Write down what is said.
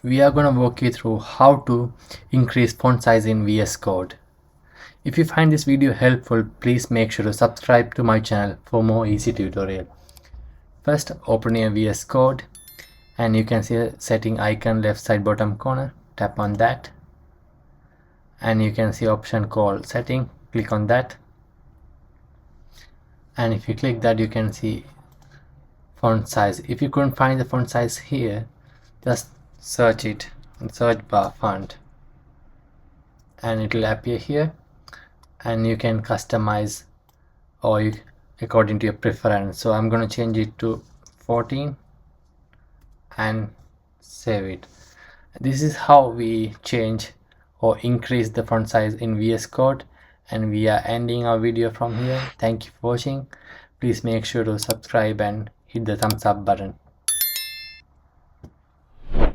we are going to walk you through how to increase font size in VS Code. If you find this video helpful, please make sure to subscribe to my channel for more easy tutorial. First, open your VS Code and you can see a setting icon left side bottom corner. Tap on that and you can see option called setting. Click on that, and if you click that, you can see font size. If you couldn't find the font size here, just search it in search bar font and it will appear here, and you can customize according to your preference. So I'm going to change it to 14 and save it. This is how we change or increase the font size in VS Code, and we are ending our video from here. Thank you for watching. Please make sure to subscribe and hit the thumbs up button.